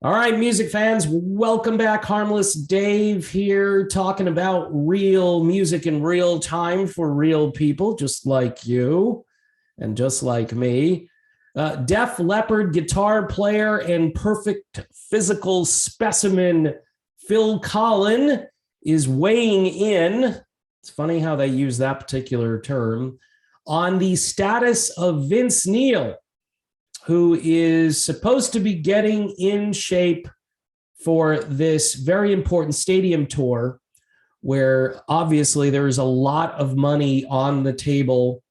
All right, music fans, welcome back. Harmless Dave here, talking about real music in real time for real people, just like you and just like me. Def Leppard guitar player and perfect physical specimen Phil Collen is weighing in. It's funny how they use that particular term on the status of Vince Neil, who is supposed to be getting in shape for this very important stadium tour, where obviously there is a lot of money on the table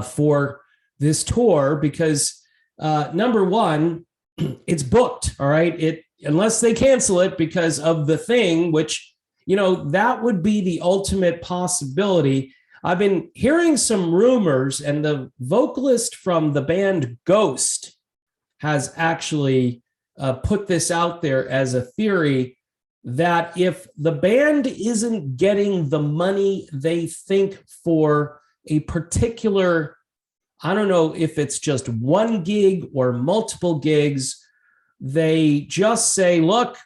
for this tour because number one, it's booked. All right, unless they cancel it because of the thing, which that would be the ultimate possibility. I've been hearing some rumors, and the vocalist from the band Ghost has actually put this out there as a theory that if the band isn't getting the money they think for a particular, I don't know if it's just one gig or multiple gigs, they just say, look,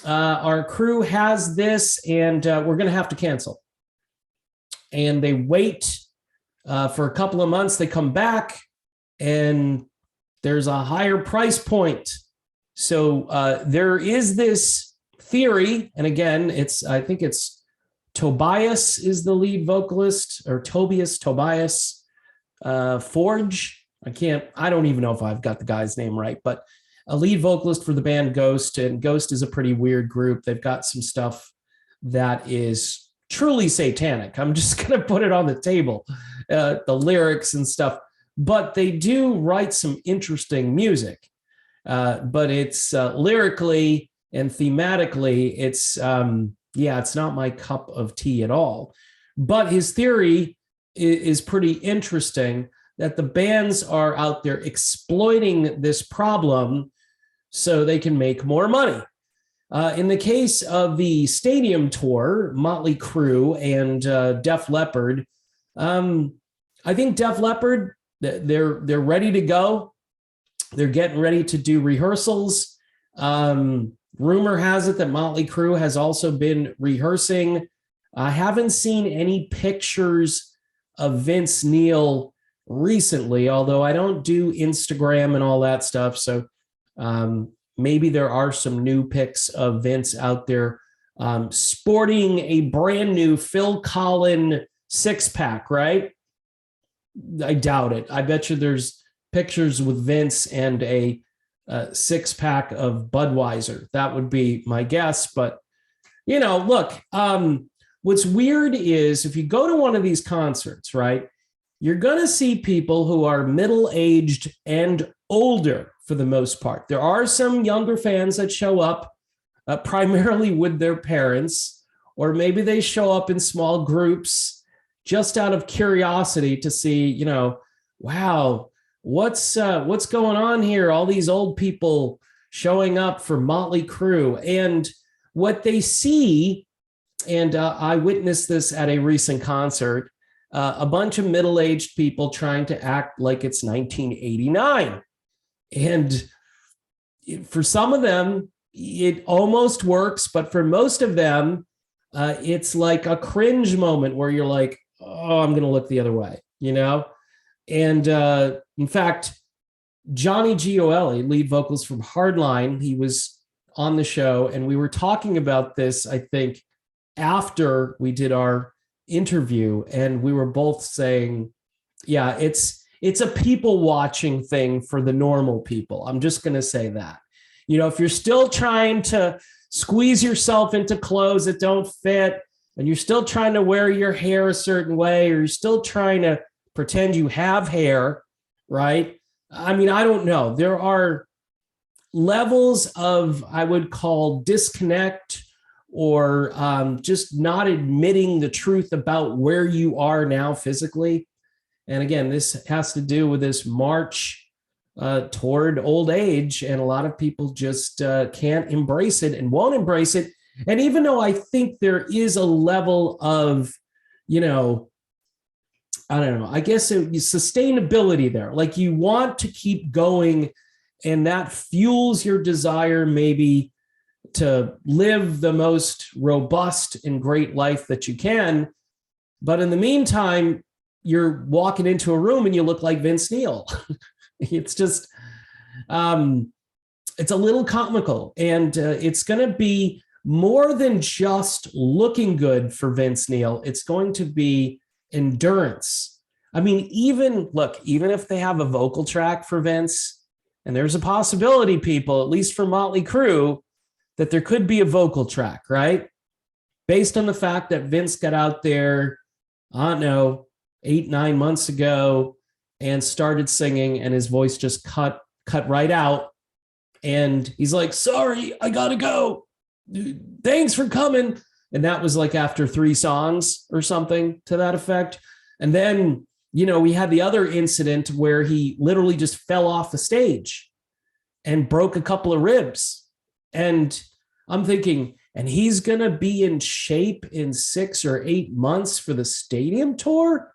our crew has this and we're going to have to cancel. And they wait for a couple of months. They come back and there's a higher price point. So there is this theory. And again, I think it's Tobias is the lead vocalist, or Tobias Forge. I don't even know if I've got the guy's name right, but a lead vocalist for the band Ghost. And Ghost is a pretty weird group. They've got some stuff that is truly satanic. I'm just going to put it on the table, the lyrics and stuff. But they do write some interesting music. But it's lyrically and thematically, it's not my cup of tea at all. But his theory is pretty interesting, that the bands are out there exploiting this problem so they can make more money. In the case of the stadium tour, Motley Crue and Def Leppard, I think Def Leppard, they're ready to go. They're getting ready to do rehearsals. Rumor has it that Motley Crue has also been rehearsing. I haven't seen any pictures of Vince Neil recently, although I don't do Instagram and all that stuff. So maybe there are some new pics of Vince out there sporting a brand new Phil Collen six-pack, right? I doubt it. I bet you there's pictures with Vince and a six-pack of Budweiser. That would be my guess. But, look, what's weird is if you go to one of these concerts, right, you're going to see people who are middle-aged and older for the most part. There are some younger fans that show up primarily with their parents, or maybe they show up in small groups just out of curiosity to see, wow, what's going on here? All these old people showing up for Motley Crue. And what they see, and I witnessed this at a recent concert, a bunch of middle-aged people trying to act like it's 1989. And for some of them, it almost works. But for most of them, it's like a cringe moment where you're like, oh, I'm going to look the other way, And in fact, Johnny Gioeli, lead vocalist from Hardline, he was on the show. And we were talking about this, I think, after we did our interview. And we were both saying, yeah, it's a people watching thing for the normal people. I'm just going to say that. If you're still trying to squeeze yourself into clothes that don't fit, and you're still trying to wear your hair a certain way, or you're still trying to pretend you have hair, right? I mean, I don't know. There are levels of, I would call, disconnect or just not admitting the truth about where you are now physically. And again, this has to do with this march toward old age. And a lot of people just can't embrace it and won't embrace it. And even though I think there is a level of, I don't know, I guess sustainability there. Like you want to keep going And that fuels your desire maybe to live the most robust and great life that you can. But in the meantime, you're walking into a room and you look like Vince Neil. It's just, it's a little comical, and it's going to be more than just looking good for Vince Neil. It's going to be endurance. I mean, even if they have a vocal track for Vince, and there's a possibility, people, at least for Motley Crue, that there could be a vocal track, right? Based on the fact that Vince got out there, I don't know, 8-9 months ago and started singing, and his voice just cut right out. And he's like, sorry, I gotta go. Thanks for coming. And that was like after 3 songs or something to that effect. And then, we had the other incident where he literally just fell off the stage and broke a couple of ribs. And I'm thinking, and he's going to be in shape in 6 or 8 months for the stadium tour.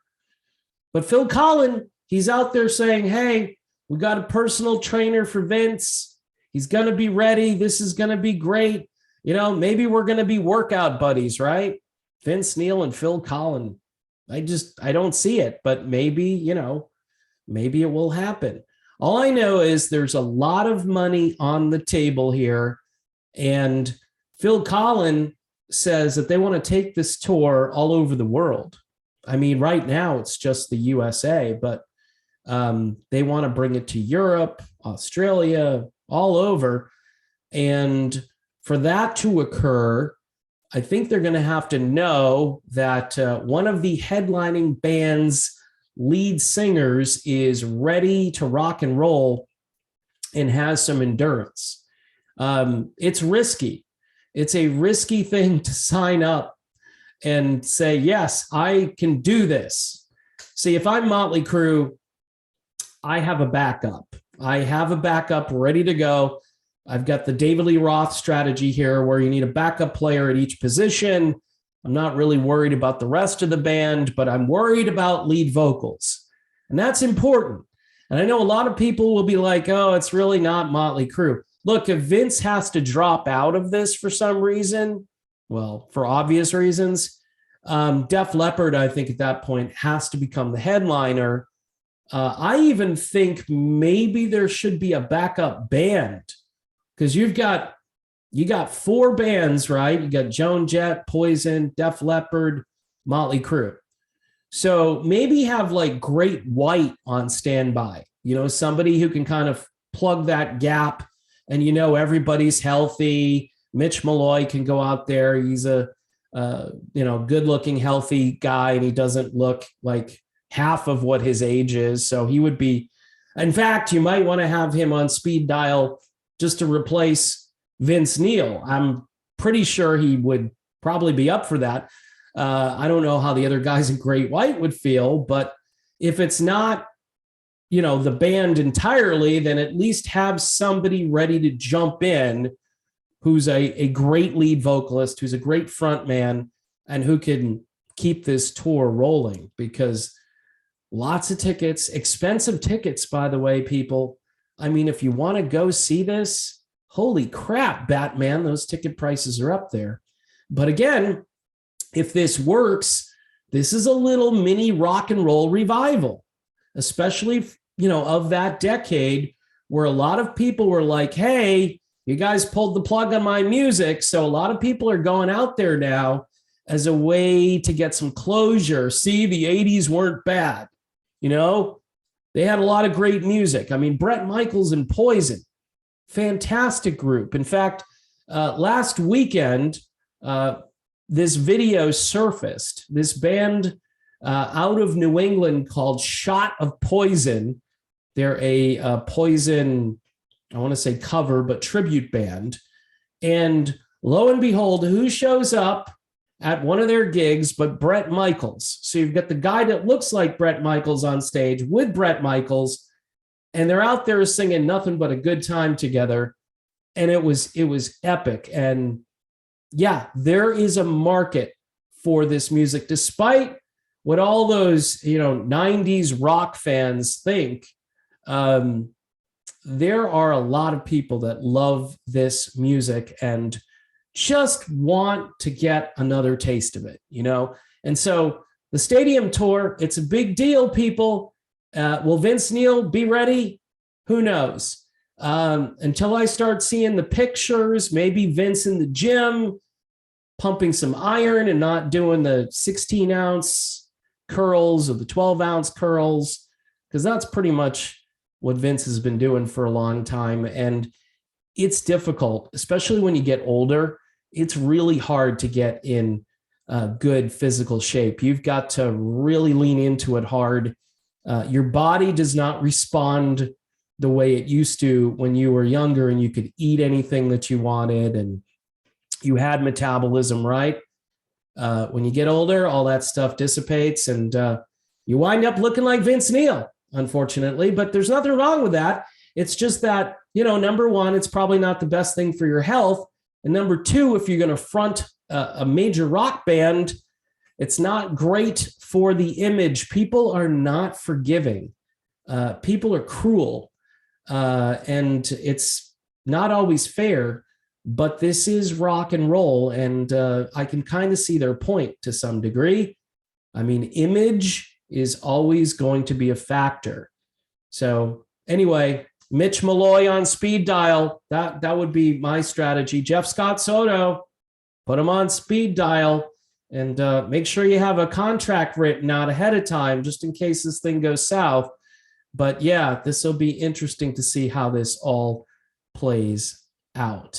But Phil Collins, he's out there saying, hey, we got a personal trainer for Vince. He's going to be ready. This is going to be great. Maybe we're going to be workout buddies, right? Vince Neil and Phil Collins. I don't see it, but maybe it will happen. All I know is there's a lot of money on the table here. And Phil Collins says that they want to take this tour all over the world. I mean, right now it's just the USA, but they want to bring it to Europe, Australia, all over. And for that to occur, I think they're going to have to know that one of the headlining band's lead singers is ready to rock and roll and has some endurance. It's risky. It's a risky thing to sign up and say, yes, I can do this. See, if I'm Motley Crue, I have a backup. I have a backup ready to go. I've got the David Lee Roth strategy here where you need a backup player at each position. I'm not really worried about the rest of the band, but I'm worried about lead vocals. And that's important. And I know a lot of people will be like, oh, it's really not Motley Crue. Look, if Vince has to drop out of this for some reason, well, for obvious reasons, Def Leppard, I think at that point has to become the headliner. I even think maybe there should be a backup band, because you got 4 bands, right? You got Joan Jett, Poison, Def Leppard, Motley Crue. So maybe have like Great White on standby, somebody who can kind of plug that gap, and everybody's healthy. Mitch Malloy can go out there. He's a good-looking, healthy guy, and he doesn't look like half of what his age is. So he would be, in fact, you might want to have him on speed dial just to replace Vince Neil. I'm pretty sure he would probably be up for that. I don't know how the other guys in Great White would feel, but if it's not, the band entirely, then at least have somebody ready to jump in who's a great lead vocalist, who's a great front man, and who can keep this tour rolling, because lots of tickets, expensive tickets, by the way, people. I mean, if you want to go see this, holy crap, Batman, those ticket prices are up there. But again, if this works, this is a little mini rock and roll revival, especially, of that decade where a lot of people were like, hey, you guys pulled the plug on my music. So a lot of people are going out there now as a way to get some closure. See, the 80s weren't bad. They had a lot of great music. I mean, Bret Michaels and Poison, fantastic group. In fact, last weekend, this video surfaced. This band out of New England called Shot of Poison. They're a Poison, I want to say cover, but tribute band. And lo and behold, who shows up at one of their gigs but Bret Michaels? So you've got the guy that looks like Bret Michaels on stage with Bret Michaels, and they're out there singing nothing but a good time together. And it was epic. And yeah, there is a market for this music, despite what all those 90s rock fans think. there are a lot of people that love this music and just want to get another taste of it. And so the stadium tour, it's a big deal, people. Will Vince Neil be ready? Who knows? Until I start seeing the pictures, maybe Vince in the gym pumping some iron and not doing the 16-ounce curls or the 12-ounce curls, because that's pretty much what Vince has been doing for a long time. And it's difficult, especially when you get older. It's really hard to get in good physical shape. You've got to really lean into it hard. Your body does not respond the way it used to when you were younger and you could eat anything that you wanted and you had metabolism, right? When you get older, all that stuff dissipates and you wind up looking like Vince Neil, unfortunately, but there's nothing wrong with that. It's just that, number one, it's probably not the best thing for your health. And number two, if you're going to front a major rock band, it's not great for the image. People are not forgiving. People are cruel. And it's not always fair, but this is rock and roll. And I can kind of see their point to some degree. I mean, image is always going to be a factor. So anyway, Mitch Malloy on speed dial. That would be my strategy. Jeff Scott Soto, put him on speed dial and make sure you have a contract written out ahead of time just in case this thing goes south. But yeah, this will be interesting to see how this all plays out.